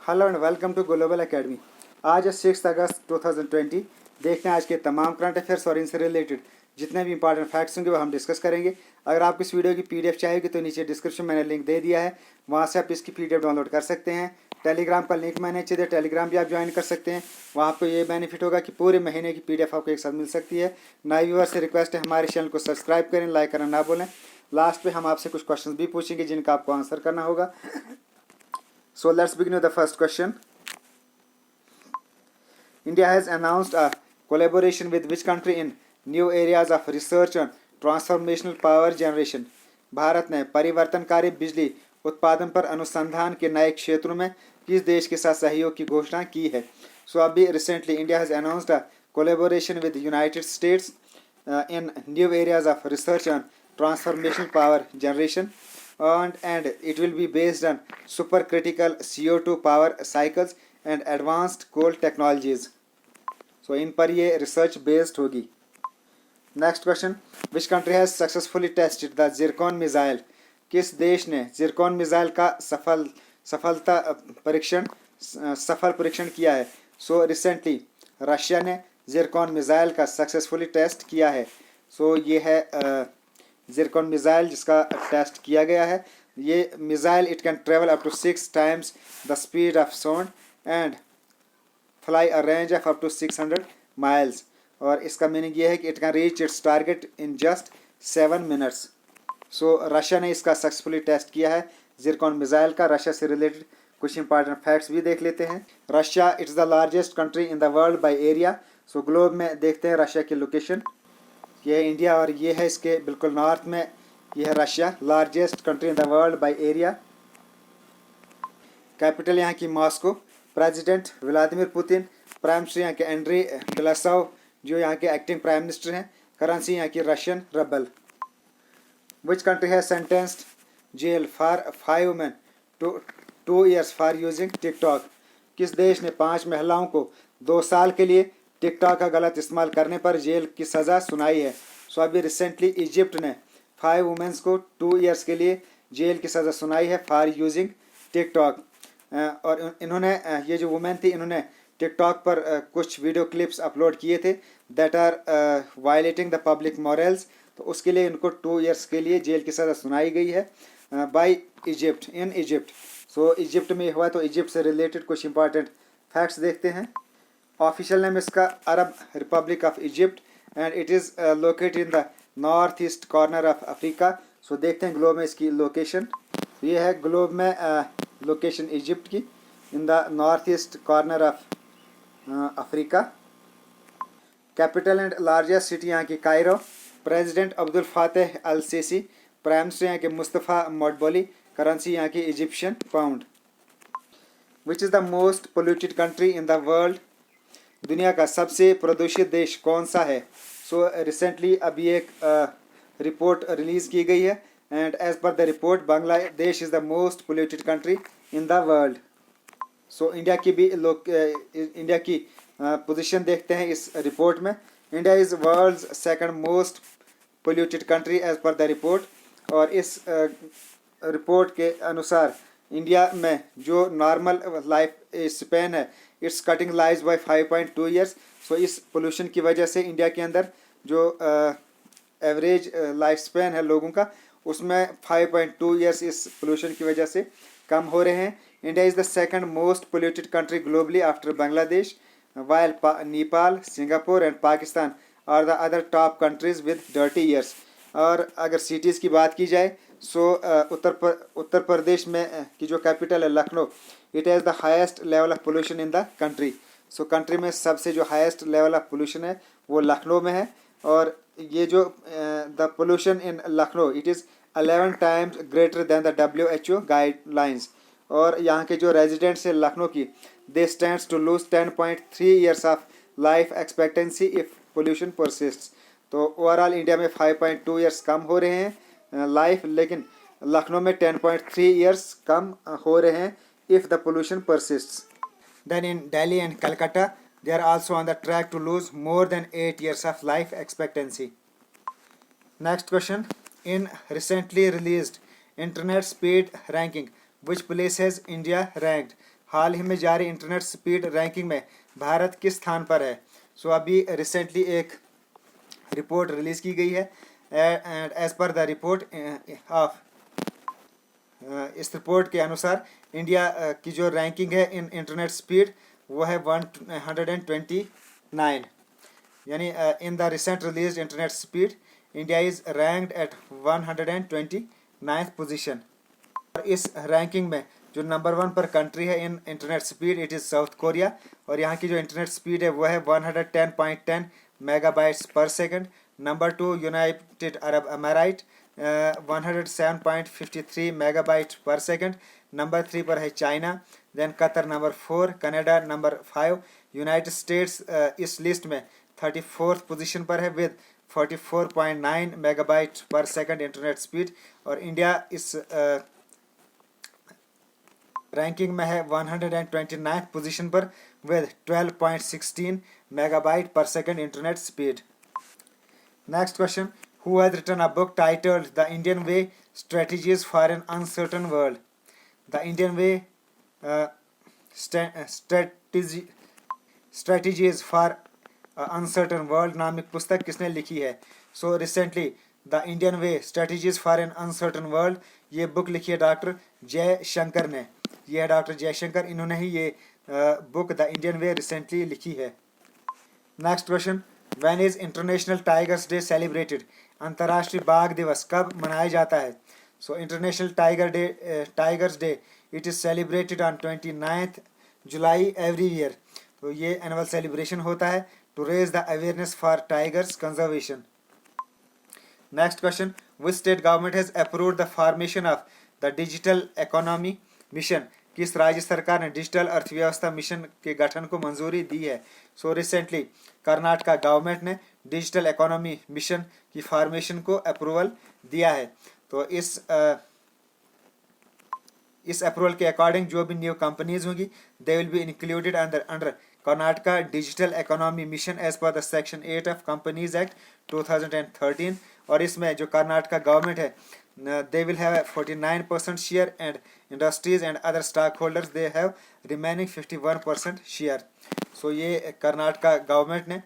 Hello and welcome to Global Academy. आज है 6 अगस्त 2020। देखते हैं आज के तमाम करंट अफेयर्स और इनसे रिलेटेड जितने भी इंपॉर्टेंट फैक्ट्स होंगे वो हम डिस्कस करेंगे। अगर आपको इस वीडियो की पीडीएफ चाहिए तो नीचे डिस्क्रिप्शन में मैंने लिंक दे दिया है, वहाँ से आप इसकी पीडीएफ डाउनलोड कर सकते हैं। टेलीग्राम का लिंक मैंने नीचे दिया, टेलीग्राम भी आप ज्वाइन कर सकते हैं। वहाँ पर ये बेनिफिट होगा कि पूरे महीने की पीडीएफ आपको एक साथ मिल सकती है। नए व्यूअर से रिक्वेस्ट है हमारे चैनल को सब्सक्राइब करें, लाइक करना ना भूलें। लास्ट पे हम आपसे कुछ क्वेश्चन भी पूछेंगे जिनका आपको आंसर करना होगा। So let's begin with the first question. India has announced a collaboration with which country in new areas of research on transformational power generation? Bharat ने परिवर्तनकारी बिजली उत्पादन पर अनुसंधान के नए क्षेत्रों में किस देश के साथ सहयोग की घोषणा की है? सो अभी recently India has announced a collaboration with United states in new areas of research on transformational power generation, and it will be based on supercritical CO2 power cycles and advanced coal technologies. सो इन पर ये research based होगी। Next question, which country has successfully tested the Zircon missile? किस देश ने Zircon missile का सफल परीक्षण किया है? सो रिसेंटली रशिया ने जिरकॉन मिसाइल का सक्सेसफुली टेस्ट किया है। सो ये है जिरकॉन मिसाइल जिसका टेस्ट किया गया है। ये missile it can travel up to 6 times the speed of sound and fly a range of up to 600 miles, और इसका मीनिंग ये है कि it can reach its target in just 7 minutes। So Russia ने इसका सक्सेसफुली टेस्ट किया है Zircon missile का। रशिया से रिलेटेड कुछ इंपॉर्टेंट फैक्ट्स भी देख लेते हैं। Russia it's the largest country in the world by area. So globe में देखते हैं रशिया की लोकेशन, ये है इंडिया और ये है इसके बिल्कुल नॉर्थ में, ये है Russia, largest country in the world by area. Capital यहाँ की Moscow. President Vladimir Putin. Prime minister यहाँ के एंड्री बेलासोव जो यहाँ के एक्टिंग प्राइम मिनिस्टर हैं। करेंसी यहाँ की रशियन रबल। विच कंट्री है sentenced jail for 5 women to 2 years for using TikTok? किस देश ने 5 महिलाओं को 2 साल के लिए टिकटॉक का गलत इस्तेमाल करने पर जेल की सज़ा सुनाई है? सो अभी रिसेंटली इजिप्ट ने 5 वुमेंस को 2 years के लिए जेल की सज़ा सुनाई है फॉर यूजिंग टिकटॉक। और इन्होंने ये जो वुमेन थी इन्होंने टिकटॉक पर कुछ वीडियो क्लिप्स अपलोड किए थे that are violating the public morals, तो उसके लिए इनको 2 years के लिए जेल की सज़ा सुनाई गई है by Egypt in Egypt. So Egypt में हुआ तो इजिप्ट से रिलेटेड कुछ इंपॉर्टेंट फैक्ट्स देखते हैं। ऑफिशियल नेम इसका Arab Republic of Egypt and it is located in the north east corner of Africa. So देखते हैं ग्लोब में इसकी लोकेशन। ये है ग्लोब में लोकेशन इजिप्ट की इन the north east corner of Africa. Capital and largest city यहाँ की कायरो। प्रेसिडेंट अब्दुल फातेह अल सीसी। प्राइम मिनिस्टर यहाँ के मुस्तफ़ा मडबोली। करेंसी यहाँ की Egyptian pound. Which is the most polluted country in the world? दुनिया का सबसे प्रदूषित देश कौन सा है? सो रिसेंटली अभी एक रिपोर्ट रिलीज़ की गई है and as per the report Bangladesh is the most polluted country in the world. So India की भी इंडिया की पोजीशन देखते हैं इस रिपोर्ट में। India is world's second most polluted country as per the report. और इस रिपोर्ट के अनुसार इंडिया में जो नॉर्मल लाइफ स्पेन है it's cutting life by 5.2 years। So इस पोल्यूशन की वजह से इंडिया के अंदर जो एवरेज लाइफ स्पेन है लोगों का उसमें 5.2 years इस पोल्यूशन की वजह से कम हो रहे हैं। India is the second most polluted country globally after Bangladesh, while Nepal, Singapore and Pakistan are the other top countries with dirty years. और अगर सिटीज़ की बात की जाए सो उत्तर प्रदेश में की जो कैपिटल है Lucknow, it has the highest level of pollution in the country. So country में सबसे जो हाईएस्ट लेवल ऑफ पोल्यूशन है वो लखनऊ में है। और ये जो the pollution in Lucknow it is 11 times greater than the WHO guidelines. और यहाँ के जो रेजिडेंट्स हैं लखनऊ की they stands to lose 10.3 years of life expectancy if pollution persists. तो ओवरऑल इंडिया में 5.2 years कम हो रहे हैं लाइफ, लेकिन लखनऊ में 10.3 years कम हो रहे हैं if the pollution persists. Then in Delhi and Calcutta they are also on the track to lose more than 8 years of life expectancy. Next question, in recently released internet speed ranking which place has India ranked? हाल ही में जारी internet speed ranking में भारत किस स्थान पर है? सो अभी recently एक रिपोर्ट रिलीज की गई है and as per the report of इस रिपोर्ट के अनुसार इंडिया की जो रैंकिंग है इन इंटरनेट स्पीड वो है 129, यानी in the recent release internet speed India is ranked at 129th position. और इस रैंकिंग में जो नंबर 1 पर कंट्री है in internet speed it is South Korea, और यहाँ की जो इंटरनेट स्पीड है वो है 110.10 megabytes per second. Number 2 United Arab Emirate 107.53 megabyte per second. Number 3 पर है China, then Qatar number 4, Canada number 5, United States इस लिस्ट में 34th पोजीशन पर है with 44.9 megabyte per second internet speed, और इंडिया इस रैंकिंग में है 129th पोजीशन पर with 12.16 megabyte per second internet speed. Next question, who has written a book titled The Indian Way Strategies for an Uncertain World? The Indian Way Strategies for Uncertain World नामिक पुस्तक किसने लिखी है? So recently the Indian way strategies for an uncertain world ये book लिखी है doctor Jaishankar ने। ये है डॉक्टर जयशंकर, इन्होंने ही ये book The Indian Way recently लिखी है। Next question, when is International Tigers Day celebrated? अंतर्राष्ट्रीय बाघ दिवस कब मनाया जाता है? So International Tigers Day it is celebrated on 29th July every year. तो ये एनुअल सेलिब्रेशन होता है to raise the awareness for tigers conservation. Next question, which state government has approved the formation of the Digital Economy Mission? किस राज्य सरकार ने digital अर्थव्यवस्था mission के गठन को मंजूरी दी है? सो रिसेंटली कर्नाटका गवर्नमेंट ने डिजिटल इकोनॉमी मिशन की फॉर्मेशन को अप्रूवल दिया है। तो इस अप्रूवल के अकॉर्डिंग जो भी न्यू कंपनीज होंगी they will be included under Karnataka Digital Economy Mission as per the section 8 of Companies Act 2013। और इसमें जो कर्नाटका गवर्नमेंट है they will have a 49% share and industries and other stockholders they have remaining 51% share। सो ये Karnataka government ने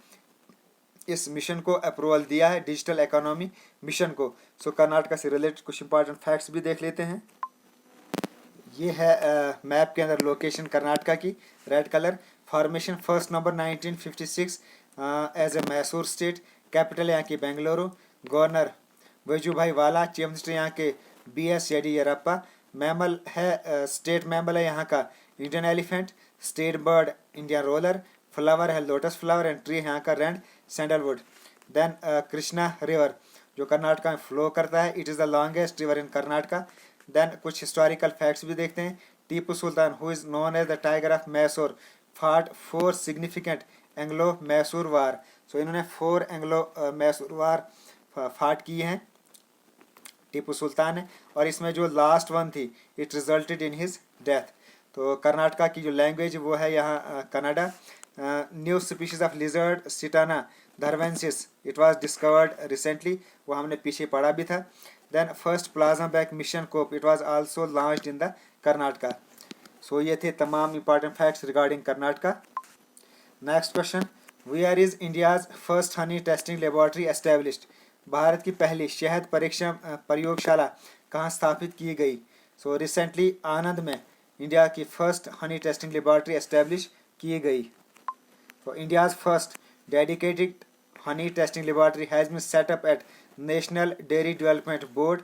इस mission को approval दिया है, डिजिटल इकोनॉमी मिशन को। सो कर्नाटका से रिलेटेड कुछ इंपॉर्टेंट फैक्ट्स भी देख लेते हैं। ये है मैप के अंदर लोकेशन कर्नाटका की, red colour. Formation first number 1956 as a Mysore state. Capital यहाँ की बेंगलुरु। गवर्नर वजूभाई वाला। चीफ मिनिस्टर यहाँ के BS येडियुरप्पा। मैमल है स्टेट मैमल है यहाँ का Indian elephant. State bird Indian roller. Flower है लोटस फ्लावर एंड ट्री यहाँ का red sandalwood. Then Krishna river जो कर्नाटका में फ्लो करता है, it is the longest river in Karnataka. Then कुछ हिस्टोरिकल फैक्ट्स भी देखते हैं। Tipu Sultan who is known as the tiger of Mysore fought 4 significant Anglo Mysore war. So इन्होंने 4 एंग्लो मैसूर वार फाट किए हैं टीपू सुल्तान ने, और इसमें जो लास्ट वन थी it resulted in his death. तो कर्नाटका की जो लैंग्वेज वो है यहाँ Kannada. New species of lizard Sitana dharwarensis it was discovered recently, वो हमने पीछे पढ़ा भी था। Then first plasma bag mission cope it was also launched in the Karnataka. So ये थे तमाम important facts regarding Karnataka. Next question, where is India's first honey testing laboratory established? भारत की पहली शहद परीक्षा प्रयोगशाला कहाँ स्थापित की गई? सो रिसेंटली आनंद में इंडिया की first honey testing laboratory establish की गई। तो India's first dedicated honey testing laboratory has been set up at National Dairy Development Board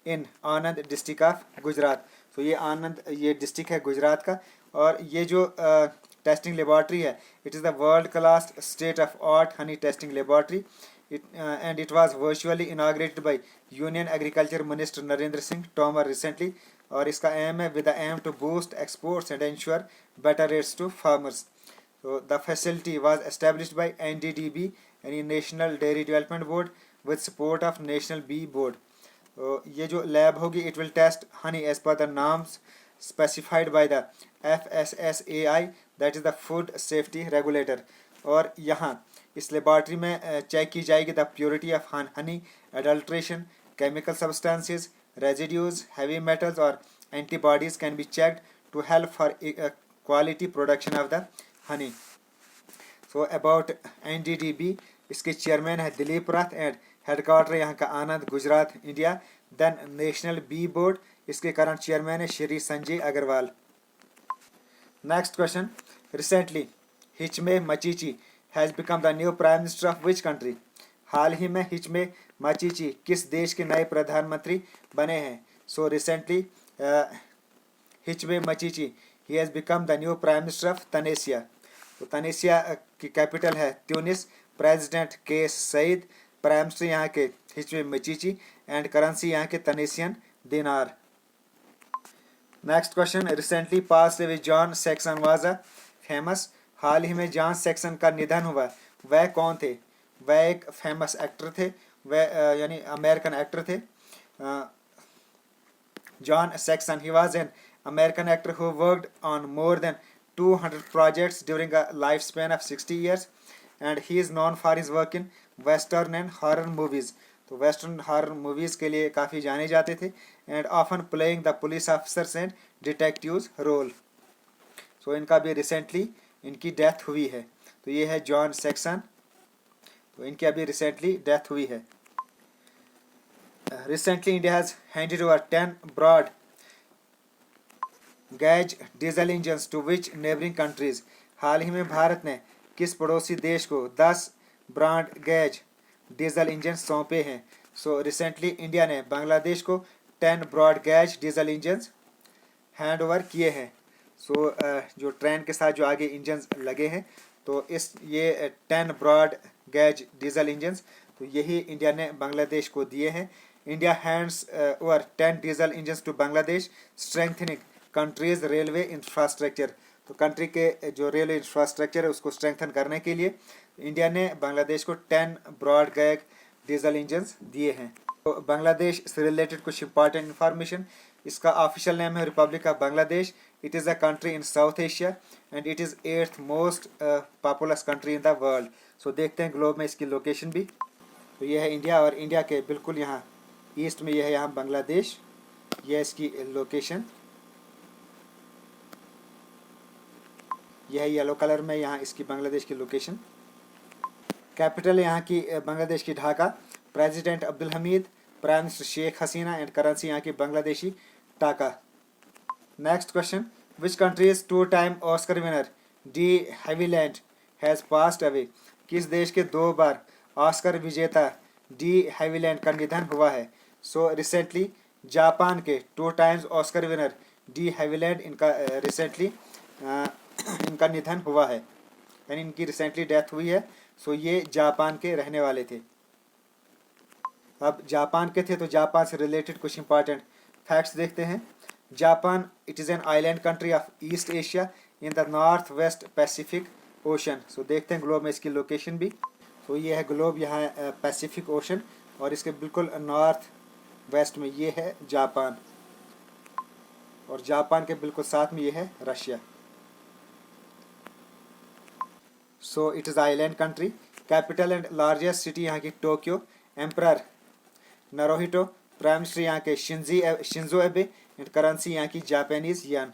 in Anand district of Gujarat. तो ये आनंद ये डिस्ट्रिक्ट है गुजरात का, और ये जो टेस्टिंग लेबोरेटरी है it is the world class state of art Honey testing laboratory and it was virtually inaugurated by Union Agriculture Minister Narendra Singh Tomar recently, और इसका aim है with the aim to boost exports and ensure better rates to farmers। So the facility was established by NDDB यानी National Dairy Development Board with support of National Bee Board। तो ये जो lab होगी it will test honey as per the norms specified by the FSSAI that is the Food Safety Regulator। और यहाँ इस laboratory में check की जाएगी the purity of honey, adulteration, chemical substances, residues, heavy metals और antibodies can be checked to help for quality production of the honey. So about NDDB, इसके chairman है Dilip Rath and headquarter यहाँ का Anand Gujarat India. Then National Bee Board, इसके current chairman है Shri Sanjay Agarwal. Next question, recently Hichem Mechichi has become the new prime minister of which country. हाल ही में हिचमे मचीची किस देश के नए प्रधानमंत्री बने हैं. So recently Hichem Mechichi he has become the new prime minister of Tunisia. तो तनेसिया की कैपिटल है ट्यूनिस. प्रेसिडेंट के सईद, प्राइम मिनिस्टर यहाँ के हिचमे मचीची एंड करेंसी यहाँ के Tunisian dinar. Next question, recently pass away John Saxon was a famous. हाल ही में जॉन सैक्सन का निधन हुआ. वह कौन थे. वह एक फेमस एक्टर थे, वह यानी अमेरिकन एक्टर थे. John Saxon, he was an American actor who worked on more than 200 projects during a lifespan of 60 years and he is known for his work in western and horror movies. तो western horror movies के लिए काफ़ी जाने जाते थे and often playing the police officers and detectives role. So इनका भी recently इनकी डेथ हुई है. तो ये है जॉन सैक्सन, तो इनकी अभी रिसेंटली डेथ हुई है. Recently India has handed over 10 broad gauge diesel engines to which neighbouring countries. हाल ही में भारत ने किस पड़ोसी देश को 10 ब्रॉड गैज डीजल इंजन सौंपे हैं. सो रिसेंटली इंडिया ने बांग्लादेश को 10 broad gauge diesel engines hand over किए हैं. सो जो ट्रेन के साथ जो आगे इंजन लगे हैं, तो ये 10 ब्रॉड गैज डीजल इंजन्स, तो यही इंडिया ने बांग्लादेश को दिए हैं. India hands over 10 diesel engines to Bangladesh, strengthening countries railway infrastructure. तो कंट्री के जो रेलवे इंफ्रास्ट्रक्चर है उसको स्ट्रेंथन करने के लिए इंडिया ने बांग्लादेश को 10 ब्रॉड गैज डीजल इंजन्स दिए हैं. तो बांग्लादेश से रिलेटेड कुछ इंपॉर्टेंट इन्फॉर्मेशन. इसका ऑफिशियल नेम है Republic of Bangladesh. It is a country in South Asia and it is 8th most populous country in the world. So देखते हैं ग्लोब में इसकी लोकेशन भी. तो ये है इंडिया और इंडिया के बिल्कुल यहाँ ईस्ट में यह है यहाँ बांग्लादेश. यह इसकी लोकेशन, यह है येलो कलर में यहाँ इसकी बांग्लादेश की लोकेशन. कैपिटल यहाँ की बांग्लादेश की Dhaka. President Abdul Hamid, prime minister Sheikh Hasina and currency यहाँ की Bangladeshi taka. Next question, which countries 2-time Oscar winner de Havilland has passed away. किस देश के 2 बार ऑस्कर विजेता डी हैविलैंड का निधन हुआ है. सो रिसेंटली जापान के 2 times Oscar winner de Havilland, इनका रिसेंटली इनका निधन हुआ है, यानी इनकी रिसेंटली डेथ हुई है. सो ये जापान के रहने वाले थे. अब जापान के थे तो जापान से रिलेटेड कुछ इंपॉर्टेंट फैक्ट्स देखते हैं. Japan, it is an island country of East Asia in the north west Pacific Ocean. So देखते हैं ग्लोब में इसकी लोकेशन भी. तो ये है ग्लोब, यहाँ है पैसिफिक ओशन और इसके बिल्कुल नॉर्थ वेस्ट में ये है जापान और जापान के बिल्कुल साथ में ये है Russia. So it is island country. Capital and largest city यहाँ की Tokyo. Emperor Naruhito. Prime minister यहाँ के शिंजो एबे एंड करेंसी यहाँ की Japanese yen.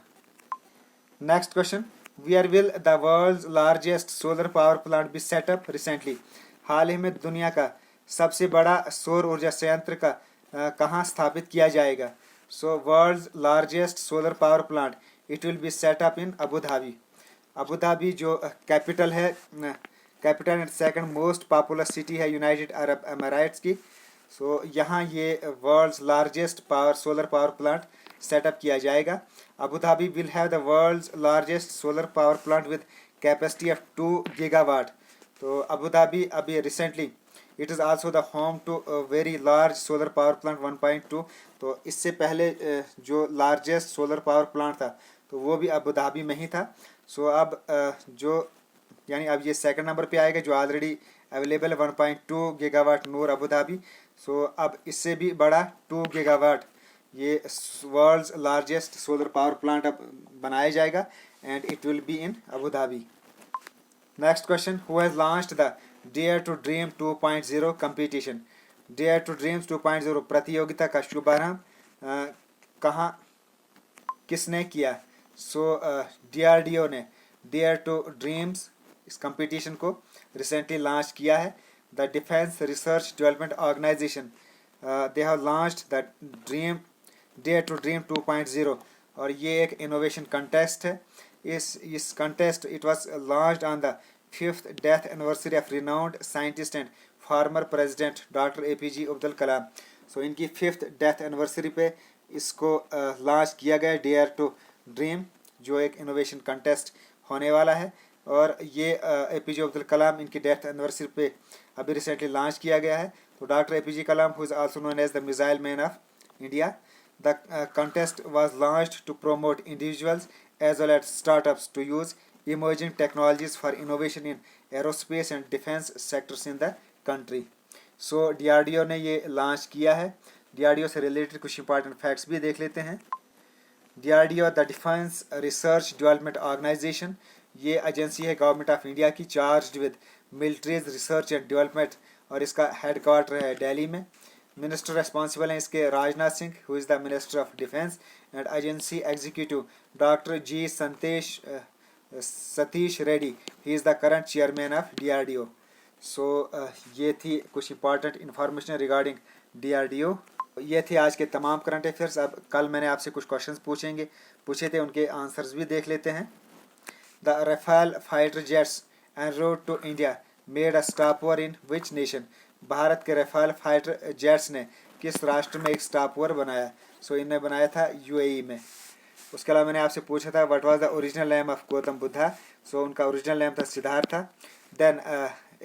Next question, where will the world's largest solar power plant be set up recently. हाल ही में दुनिया का सबसे बड़ा सौर ऊर्जा संयंत्र का कहाँ स्थापित किया जाएगा. So world's largest solar power plant, it will be setup in Abu Dhabi. Abu Dhabi जो कैपिटल है, capital and second most popular city है यूनाइटेड अरब अमीराट्स की. सो यहाँ ये world's largest solar power plant setup किया जाएगा. Abu Dhabi will have the world's largest solar power plant with capacity of 2 gigawatt. तो Abu Dhabi अभी recently it is also the home to very large solar power plant 1.2. तो इससे पहले जो largest solar power plant था तो वो भी अबू धाबी में ही था. सो अब जो यानी अब ये सेकंड नंबर पे आएगा जो ऑलरेडी अवेलेबल है 1.2 gigawatt Noor Abu Dhabi. So अब इससे भी बड़ा 2 गीगावाट ये world's largest solar power plant अब बनाया जाएगा and it will be in Abu Dhabi. Next question, who has launched the Dare to dream 2.0 competition. Dare to Dreams 2.0 प्रतियोगिता का शुभारंभ कहाँ किसने किया. सो DRDO ने डेयर टू ड्रीम्स इस कंपटीशन को रिसेंटली लॉन्च किया है. The Defence Research Development organisation they have launched the dream dare to dream 2.0 और ये एक इनोवेशन कंटेस्ट है. इस contest it was launched on the 5th death anniversary of renowned scientist and former president doctor APJ Abdul Kalam. So इनकी 5th death anniversary पे इसको launch किया गया डेयर टू ड्रीम, जो एक इनोवेशन कंटेस्ट होने वाला है. और ये APJ अब्दुल कलाम इनकी डेथ एनिवर्सरी पे अभी रिसेंटली लॉन्च किया गया है. तो doctor APJ Kalam who is also known as the missile man of India. The contest was launched to promote individuals as well as startups to use emerging technologies for innovation in aerospace and defense sectors in the country. So DRDO ने ये launch किया है. DRDO से related कुछ important facts भी देख लेते हैं. DRDO the Defence Research Development Organisation, ये एजेंसी है गवर्नमेंट ऑफ इंडिया की charge with military's research and development और इसका हेडक्वार्टर है दिल्ली में. मिनिस्टर रेस्पॉन्सिबल हैं इसके Rajnath Singh who is the minister of defence and agency executive doctor G Satish Reddy, he is the current chairman of DRDO. सो ये थी कुछ इंपॉर्टेंट इन्फॉर्मेशन रिगार्डिंग DRDO. ये थे आज के तमाम करंट अफेयर्स. अब कल मैंने आपसे कुछ क्वेश्चंस पूछे थे, उनके आंसर्स भी देख लेते हैं. The Rafale fighter jets en route to India made a stop over in which nation. Bharat के रफाल फाइटर जेट्स ने किस राष्ट्र में एक स्टॉप ओवर बनाया. सो इनने बनाया था UAE में. उसके अलावा मैंने आपसे पूछा था what was the original name of Gautam Buddha. So उनका ओरिजिनल नेम था सिद्धार्थ. देन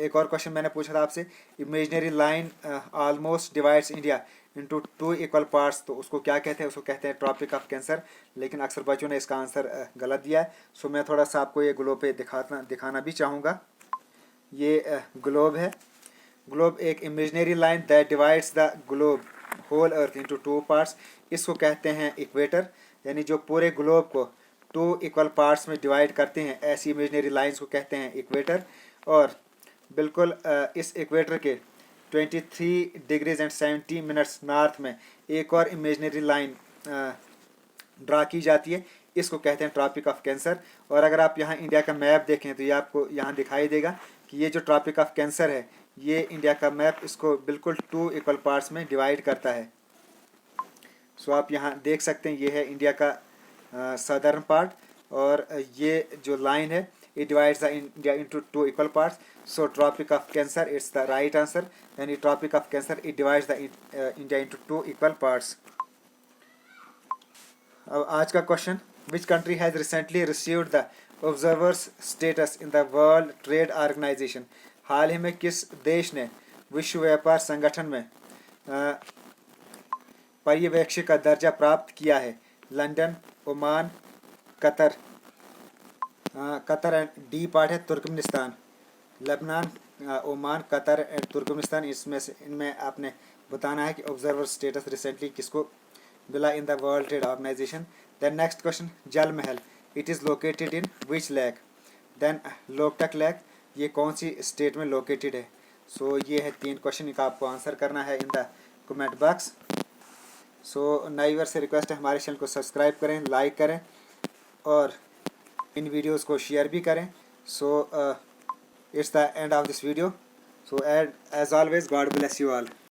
एक और क्वेश्चन मैंने पूछा था आपसे, imaginary line almost divides India into 2 equal parts, तो उसको क्या कहते हैं. उसको कहते हैं ट्रॉपिक ऑफ कैंसर. लेकिन अक्सर बच्चों ने इसका आंसर गलत दिया है. सो मैं थोड़ा सा आपको ये ग्लोब पे दिखाना भी चाहूँगा. ये ग्लोब है. ग्लोब एक imaginary line that divides the globe whole earth into 2 parts. इसको कहते हैं इक्वेटर, यानी जो पूरे ग्लोब को 2 इक्वल पार्ट्स में डिवाइड करते हैं, ऐसी इमेजिनरी लाइंस को कहते हैं इक्वेटर. और बिल्कुल इस इक्वेटर के 23 डिग्रीज एंड 70 मिनट्स नॉर्थ में एक और इमेजिनरी लाइन ड्रा की जाती है. इसको कहते हैं ट्रॉपिक ऑफ कैंसर. और अगर आप यहाँ इंडिया का मैप देखें तो ये आपको यहाँ दिखाई देगा कि ये जो ट्रॉपिक ऑफ कैंसर है, ये इंडिया का मैप इसको बिल्कुल 2 इक्वल पार्ट्स में डिवाइड करता है. सो आप यहाँ देख सकते हैं, ये है इंडिया का सदर्न पार्ट और ये जो लाइन है it divides the India into 2 equal parts. So tropic of cancer, it's the right answer. यानी tropic of cancer it divides the India into 2 equal parts. अब आज का question, which country has recently received the observer's status in the World Trade Organization. हाल ही में किस देश ने विश्व व्यापार संगठन में पर्यवेक्षक का दर्जा प्राप्त किया है. London, Oman, Qatar. Qatar and the part है Turkmenistan. Lebanon, Oman, Qatar and Turkmenistan. इनमें आपने बताना है कि ऑब्जर्वर स्टेटस रिसेंटली किसको मिला in the World Trade Organisation. Then next question, Jal Mahal it is located in which lake. Then Loktak lake, ये कौन सी स्टेट में लोकेटेड है. सो ये है 3 क्वेश्चन, इनका आपको आंसर करना है इन द कमेंट बॉक्स. सो नए व्यूअर से रिक्वेस्ट है हमारे चैनल को सब्सक्राइब करें, लाइक करें और इन वीडियोस को शेयर भी करें. So it's the end of this video. So as always God bless you all.